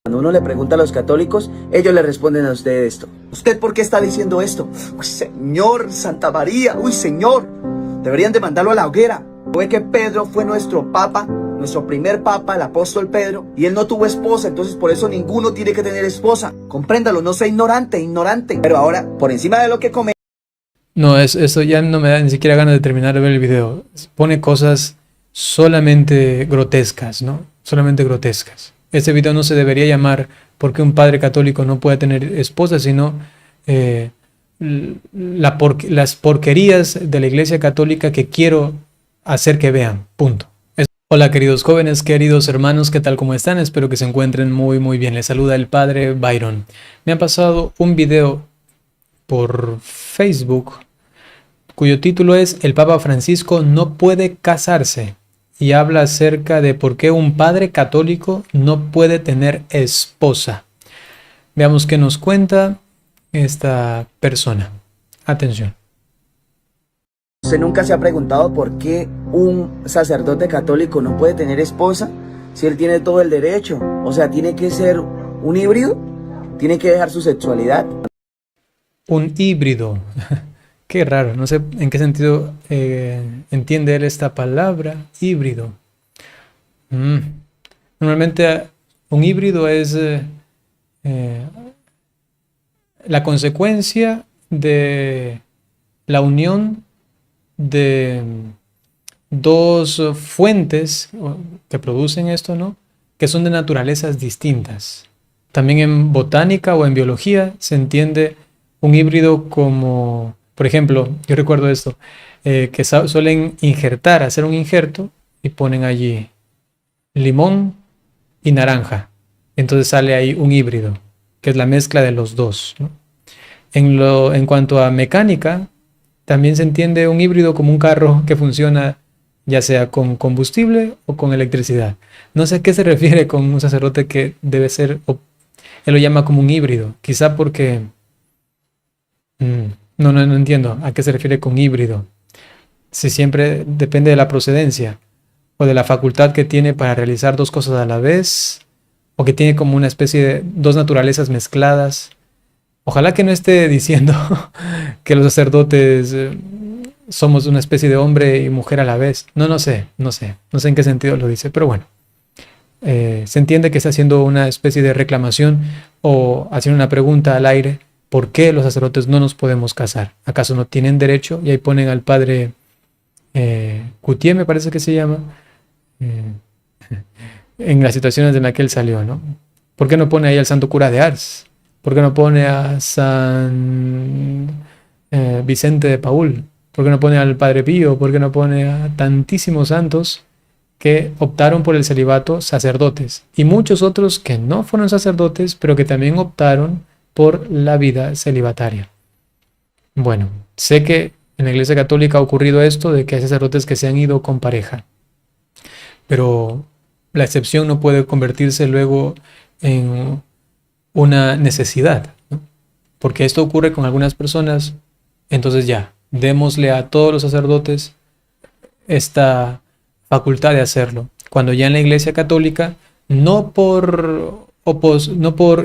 Cuando uno le pregunta a los católicos, ellos le responden a usted esto. ¿Usted por qué está diciendo esto? Uy, señor, Santa María, uy, señor. Deberían de mandarlo a la hoguera. Fue que Pedro fue nuestro papa, nuestro primer papa, el apóstol Pedro, y él no tuvo esposa, entonces por eso ninguno tiene que tener esposa. Compréndalo, no sea ignorante. Pero ahora, por encima de lo que come... No, eso ya no me da ni siquiera ganas de terminar de ver el video. Pone cosas solamente grotescas, ¿no? Solamente grotescas. Este video no se debería llamar ¿por qué un padre católico no puede tener esposa?, sino las porquerías de la Iglesia Católica que quiero hacer que vean. Punto. Hola queridos jóvenes, queridos hermanos, ¿qué tal? ¿Cómo están? Espero que se encuentren muy bien. Les saluda el padre Byron. Me ha pasado un video por Facebook cuyo título es El Papa Francisco no puede casarse y habla acerca de por qué un padre católico no puede tener esposa. Veamos qué nos cuenta esta persona. Atención. ¿Usted nunca se ha preguntado por qué un sacerdote católico no puede tener esposa si él tiene todo el derecho? O sea, ¿tiene que ser un híbrido? ¿Tiene que dejar su sexualidad? Un híbrido. Qué raro, no sé en qué sentido entiende él esta palabra, híbrido. Normalmente un híbrido es la consecuencia de la unión de dos fuentes que producen esto, ¿no? Que son de naturalezas distintas. También en botánica o en biología se entiende un híbrido como, por ejemplo, yo recuerdo esto, que suelen hacer un injerto y ponen allí limón y naranja. Entonces sale ahí un híbrido, que es la mezcla de los dos, ¿no? En cuanto a mecánica, también se entiende un híbrido como un carro que funciona ya sea con combustible o con electricidad. No sé a qué se refiere con un sacerdote que debe ser, él lo llama como un híbrido, quizá porque... No entiendo a qué se refiere con híbrido. Si siempre depende de la procedencia o de la facultad que tiene para realizar dos cosas a la vez, o que tiene como una especie de dos naturalezas mezcladas. Ojalá que no esté diciendo que los sacerdotes somos una especie de hombre y mujer a la vez. No sé en qué sentido lo dice, pero bueno. Se entiende que está haciendo una especie de reclamación o haciendo una pregunta al aire. ¿Por qué los sacerdotes no nos podemos casar? ¿Acaso no tienen derecho? Y ahí ponen al padre Coutier, me parece que se llama, en las situaciones en las que él salió, ¿no? ¿Por qué no pone ahí al santo cura de Ars? ¿Por qué no pone a San Vicente de Paúl? ¿Por qué no pone al padre Pío? ¿Por qué no pone a tantísimos santos que optaron por el celibato, sacerdotes? Y muchos otros que no fueron sacerdotes, pero que también optaron por la vida celibataria. Bueno, sé que en la Iglesia Católica ha ocurrido esto de que hay sacerdotes que se han ido con pareja, pero la excepción no puede convertirse luego en una necesidad, ¿no? Porque esto ocurre con algunas personas, entonces ya, démosle a todos los sacerdotes esta facultad de hacerlo, cuando ya en la Iglesia Católica, no por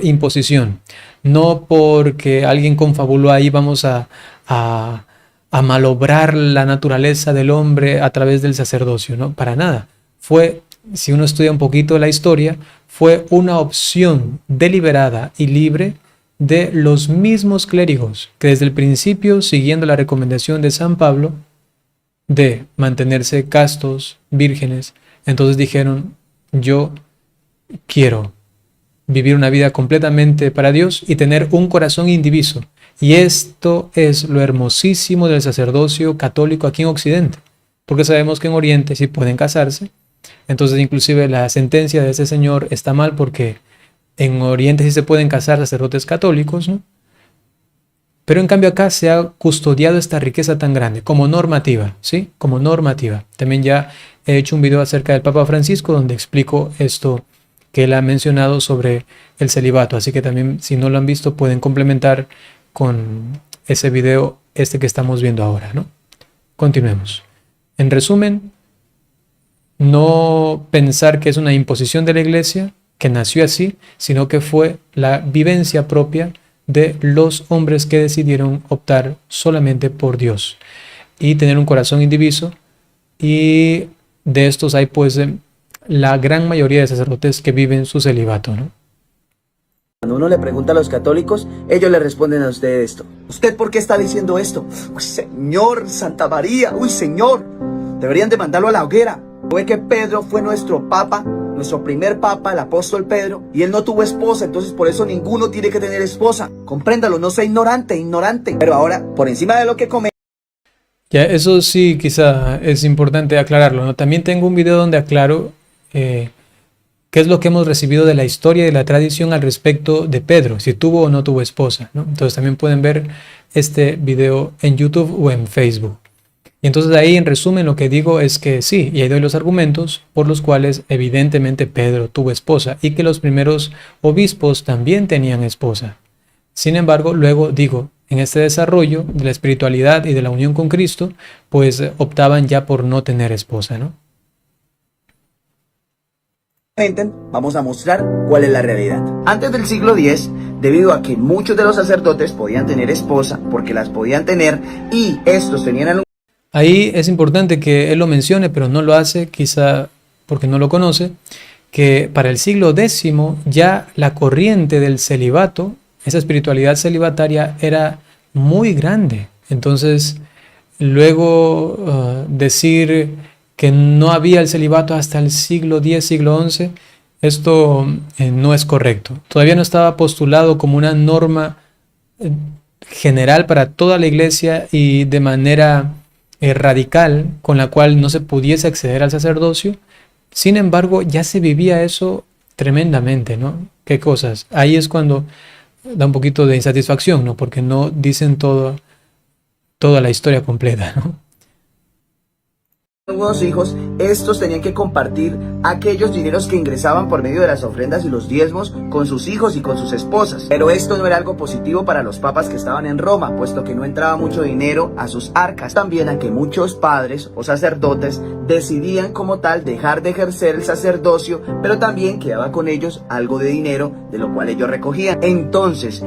imposición, no porque alguien confabuló ahí, vamos a malobrar la naturaleza del hombre a través del sacerdocio, ¿no? Para nada. Fue, si uno estudia un poquito la historia, fue una opción deliberada y libre de los mismos clérigos que desde el principio, siguiendo la recomendación de San Pablo de mantenerse castos, vírgenes, entonces dijeron: yo quiero vivir una vida completamente para Dios y tener un corazón indiviso. Y esto es lo hermosísimo del sacerdocio católico aquí en Occidente, porque sabemos que en Oriente sí pueden casarse. Entonces inclusive la sentencia de ese señor está mal, porque en Oriente sí se pueden casar sacerdotes católicos, ¿no? Pero en cambio acá se ha custodiado esta riqueza tan grande como normativa, ¿sí? Como normativa. También ya he hecho un video acerca del Papa Francisco donde explico esto que él ha mencionado sobre el celibato. Así que también, si no lo han visto, pueden complementar con ese video que estamos viendo ahora, ¿no? Continuemos. En resumen, no pensar que es una imposición de la Iglesia, que nació así, sino que fue la vivencia propia de los hombres que decidieron optar solamente por Dios y tener un corazón indiviso. Y de estos hay pues la gran mayoría de sacerdotes que viven su celibato, ¿no? Cuando uno le pregunta a los católicos, ellos le responden a usted esto. ¿Usted por qué está diciendo esto? Uy, señor, Santa María, uy, señor, deberían de mandarlo a la hoguera. Fue que Pedro fue nuestro papa, nuestro primer papa, el apóstol Pedro, y él no tuvo esposa, entonces por eso ninguno tiene que tener esposa. Compréndalo, no sea ignorante. Pero ahora, por encima de lo que come. Ya, eso sí, quizá es importante aclararlo, ¿no? También tengo un video donde aclaro qué es lo que hemos recibido de la historia y de la tradición al respecto de Pedro, si tuvo o no tuvo esposa, ¿no? Entonces también pueden ver este video en YouTube o en Facebook. Y entonces ahí en resumen lo que digo es que sí, y ahí doy los argumentos por los cuales evidentemente Pedro tuvo esposa y que los primeros obispos también tenían esposa. Sin embargo, luego digo, en este desarrollo de la espiritualidad y de la unión con Cristo, pues optaban ya por no tener esposa, ¿no? Vamos a mostrar cuál es la realidad. Antes del siglo X, debido a que muchos de los sacerdotes podían tener esposa, porque las podían tener, y estos tenían Ahí es importante que él lo mencione, pero no lo hace, quizá porque no lo conoce, que para el siglo X ya la corriente del celibato, esa espiritualidad celibataria era muy grande. Entonces, luego decir que no había el celibato hasta el siglo X, siglo XI, esto no es correcto. Todavía no estaba postulado como una norma general para toda la iglesia y de manera radical con la cual no se pudiese acceder al sacerdocio. Sin embargo, ya se vivía eso tremendamente, ¿no? ¿Qué cosas? Ahí es cuando da un poquito de insatisfacción, ¿no? Porque no dicen toda la historia completa, ¿no? algunos hijos, estos tenían que compartir aquellos dineros que ingresaban por medio de las ofrendas y los diezmos con sus hijos y con sus esposas. Pero esto no era algo positivo para los papas que estaban en Roma, puesto que no entraba mucho dinero a sus arcas. También a que muchos padres o sacerdotes decidían como tal dejar de ejercer el sacerdocio, pero también quedaba con ellos algo de dinero de lo cual ellos recogían. Entonces,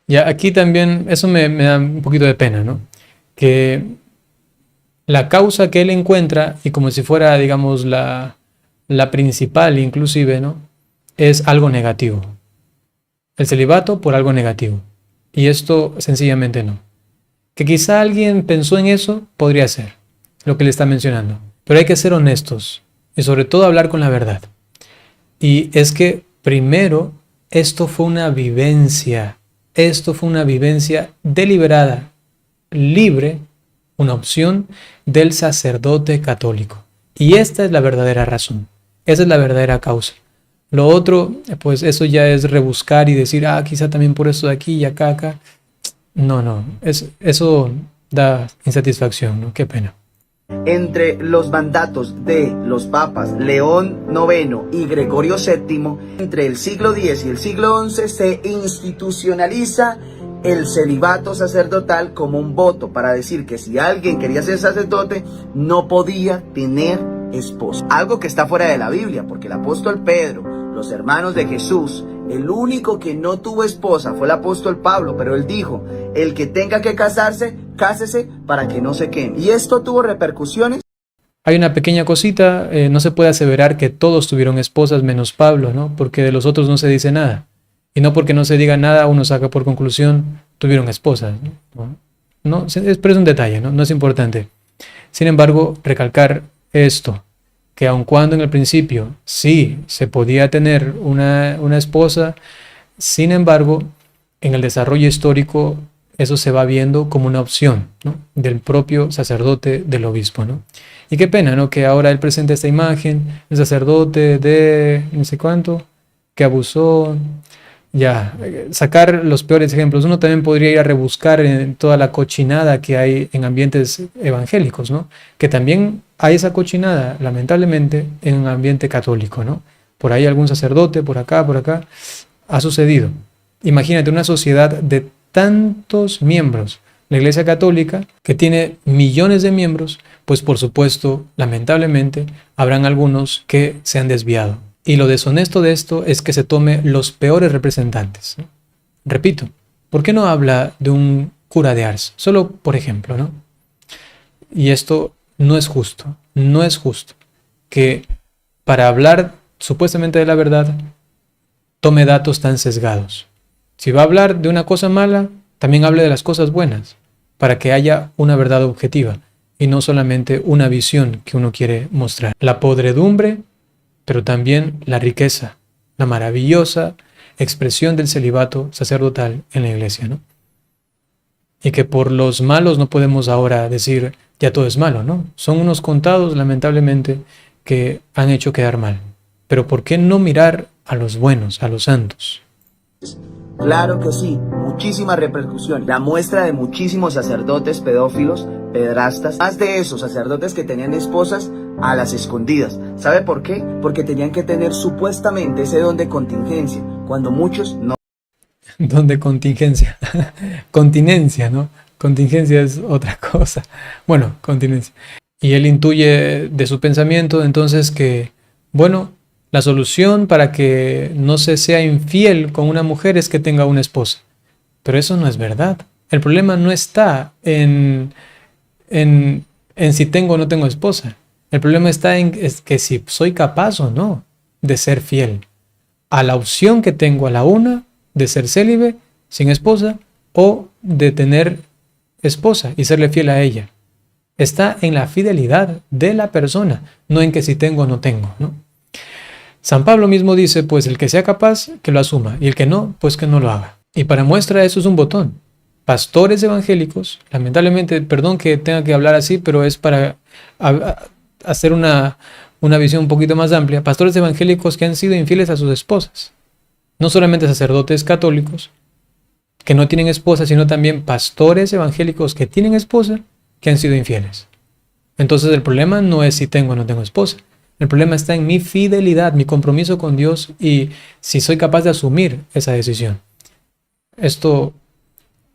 ya aquí también eso me da un poquito de pena, ¿no? Que la causa que él encuentra, y como si fuera, digamos, la principal inclusive, ¿no? Es algo negativo. El celibato por algo negativo. Y esto sencillamente no. Que quizá alguien pensó en eso, podría ser lo que le está mencionando. Pero hay que ser honestos y sobre todo hablar con la verdad. Y es que primero, esto fue una vivencia. Esto fue una vivencia deliberada, libre, una opción del sacerdote católico. Y esta es la verdadera razón. Esa es la verdadera causa. Lo otro, pues eso ya es rebuscar y decir, quizá también por esto de aquí y acá. No, eso da insatisfacción, ¿no? Qué pena. entre los mandatos de los papas León IX y Gregorio VII, entre el siglo X y el siglo XI se institucionaliza el celibato sacerdotal como un voto para decir que si alguien quería ser sacerdote no podía tener esposa. Algo que está fuera de la Biblia, porque el apóstol Pedro, los hermanos de Jesús, el único que no tuvo esposa fue el apóstol Pablo, pero él dijo, el que tenga que casarse, cásese para que no se queme. Y esto tuvo repercusiones. Hay una pequeña cosita, no se puede aseverar que todos tuvieron esposas menos Pablo, ¿no? Porque de los otros no se dice nada. Y no porque no se diga nada, uno saca por conclusión, tuvieron esposas, ¿no? Pero es un detalle, ¿no? No es importante. Sin embargo, recalcar esto, que aun cuando en el principio sí se podía tener una esposa, sin embargo, en el desarrollo histórico eso se va viendo como una opción, ¿no? Del propio sacerdote, del obispo, ¿no? Y qué pena, ¿no? Que ahora él presente esta imagen, el sacerdote de no sé cuánto, que abusó. Ya, sacar los peores ejemplos. Uno también podría ir a rebuscar en toda la cochinada que hay en ambientes evangélicos, ¿no? Que también hay esa cochinada, lamentablemente, en un ambiente católico, ¿no? Por ahí algún sacerdote, por acá, ha sucedido. Imagínate una sociedad de tantos miembros, la Iglesia Católica, que tiene millones de miembros, pues por supuesto, lamentablemente, habrán algunos que se han desviado. Y lo deshonesto de esto es que se tome los peores representantes, ¿no? Repito, ¿por qué no habla de un cura de Ars? Solo por ejemplo, ¿no? Y esto no es justo, no es justo que para hablar supuestamente de la verdad tome datos tan sesgados. Si va a hablar de una cosa mala, también hable de las cosas buenas, para que haya una verdad objetiva y no solamente una visión que uno quiere mostrar. La podredumbre, pero también la riqueza, la maravillosa expresión del celibato sacerdotal en la iglesia, ¿no? Y que por los malos no podemos ahora decir ya todo es malo, ¿no? Son unos contados, lamentablemente, que han hecho quedar mal. Pero ¿por qué no mirar a los buenos, a los santos? Claro que sí, muchísimas repercusiones. La muestra de muchísimos sacerdotes pedófilos, pedrastas, más de esos sacerdotes que tenían esposas a las escondidas. ¿Sabe por qué? Porque tenían que tener supuestamente ese don de contingencia, cuando muchos no. Don de contingencia. Continencia, ¿no? Contingencia es otra cosa. Bueno, continencia. Y él intuye de su pensamiento entonces que, bueno, la solución para que no se sea infiel con una mujer es que tenga una esposa. Pero eso no es verdad. El problema no está en si tengo o no tengo esposa. El problema está es que si soy capaz o no de ser fiel a la opción que tengo a la una de ser célibe, sin esposa, o de tener esposa y serle fiel a ella. Está en la fidelidad de la persona, no en que si tengo o no tengo, ¿no? San Pablo mismo dice, pues el que sea capaz, que lo asuma, y el que no, pues que no lo haga. Y para muestra eso es un botón. Pastores evangélicos, lamentablemente, perdón que tenga que hablar así, pero es para hacer una visión un poquito más amplia. Pastores evangélicos que han sido infieles a sus esposas. No solamente sacerdotes católicos que no tienen esposa, sino también pastores evangélicos que tienen esposa que han sido infieles. Entonces el problema no es si tengo o no tengo esposa. El problema está en mi fidelidad, mi compromiso con Dios y si soy capaz de asumir esa decisión. Esto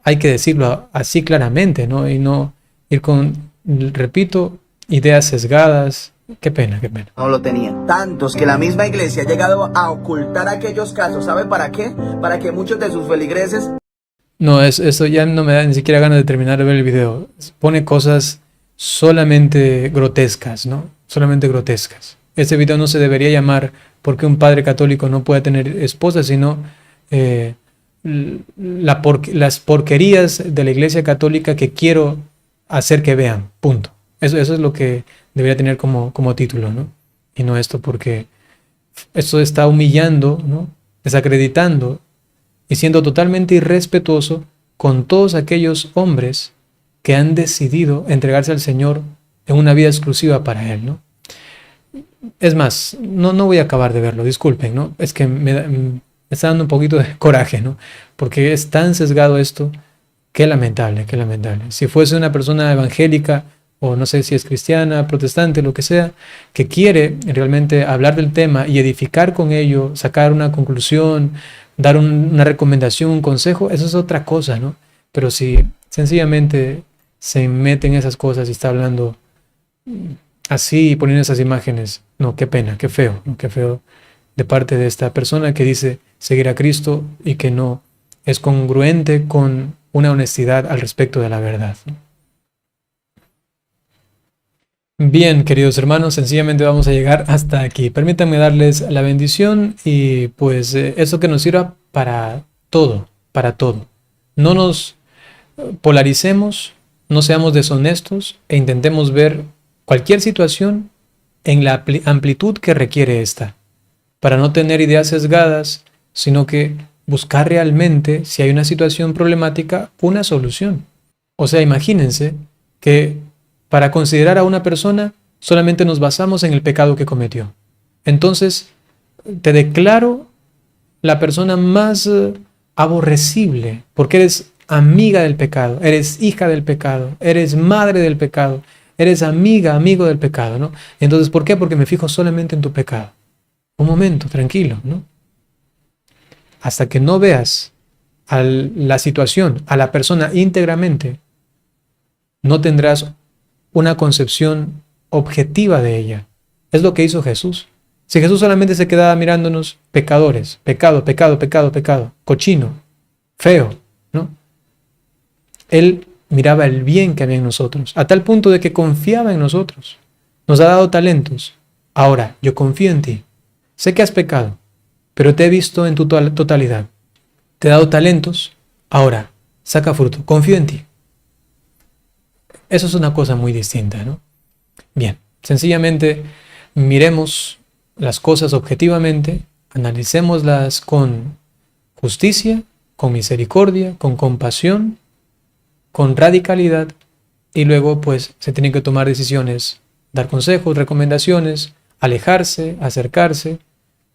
hay que decirlo así claramente, ¿no? Y no ir con, repito, ideas sesgadas. Qué pena, qué pena. No lo tenían. Tantos que la misma iglesia ha llegado a ocultar aquellos casos. ¿Sabe para qué? Para que muchos de sus feligreses... No, eso ya no me da ni siquiera ganas de terminar de ver el video. Pone cosas solamente grotescas, ¿no? Solamente grotescas. Este video no se debería llamar ¿por qué un padre católico no puede tener esposa?, sino las porquerías de la iglesia católica que quiero hacer que vean. Punto. Eso es lo que debería tener como título, ¿no? Y no esto, porque esto está humillando, ¿no? Desacreditando y siendo totalmente irrespetuoso con todos aquellos hombres que han decidido entregarse al Señor en una vida exclusiva para Él, ¿no? Es más, no voy a acabar de verlo, disculpen, ¿no? Es que me está dando un poquito de coraje, ¿no? Porque es tan sesgado esto, qué lamentable, qué lamentable. Si fuese una persona evangélica, o no sé si es cristiana, protestante, lo que sea, que quiere realmente hablar del tema y edificar con ello, sacar una conclusión, dar una recomendación, un consejo, eso es otra cosa, ¿no? Pero si sencillamente se mete en esas cosas y está hablando así y poniendo esas imágenes, no, qué pena, qué feo, ¿no? Qué feo de parte de esta persona que dice seguir a Cristo y que no es congruente con una honestidad al respecto de la verdad, ¿no? Bien, queridos hermanos, sencillamente vamos a llegar hasta aquí. Permítanme darles la bendición y pues eso que nos sirva para todo, para todo. No nos polaricemos, no seamos deshonestos e intentemos ver cualquier situación en la amplitud que requiere esta, para no tener ideas sesgadas, sino que buscar realmente, si hay una situación problemática, una solución. O sea, imagínense que para considerar a una persona solamente nos basamos en el pecado que cometió. Entonces, te declaro la persona más aborrecible, porque eres amiga del pecado, eres hija del pecado, eres madre del pecado, eres amigo del pecado, ¿no? Entonces, ¿por qué? Porque me fijo solamente en tu pecado. Un momento, tranquilo, ¿no? Hasta que no veas a la situación, a la persona íntegramente, no tendrás una concepción objetiva de ella. Es lo que hizo Jesús. Si Jesús solamente se quedaba mirándonos pecadores, pecado, pecado, pecado, pecado, cochino, feo, ¿no? Él miraba el bien que había en nosotros, a tal punto de que confiaba en nosotros. Nos ha dado talentos. Ahora, yo confío en ti. Sé que has pecado, pero te he visto en tu totalidad. Te he dado talentos. Ahora, saca fruto. Confío en ti. Eso es una cosa muy distinta, ¿no? Bien, sencillamente miremos las cosas objetivamente, analicémoslas con justicia, con misericordia, con compasión, con radicalidad, y luego pues se tienen que tomar decisiones, dar consejos, recomendaciones, alejarse, acercarse,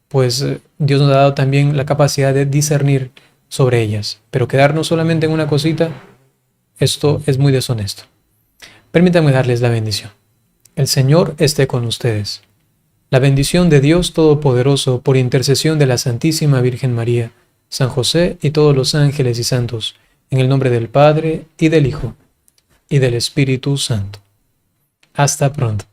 pues Dios nos ha dado también la capacidad de discernir sobre ellas, pero quedarnos solamente en una cosita, esto es muy deshonesto. Permítanme darles la bendición. El Señor esté con ustedes. La bendición de Dios Todopoderoso, por intercesión de la Santísima Virgen María, San José y todos los ángeles y santos, en el nombre del Padre, y del Hijo, y del Espíritu Santo. Hasta pronto.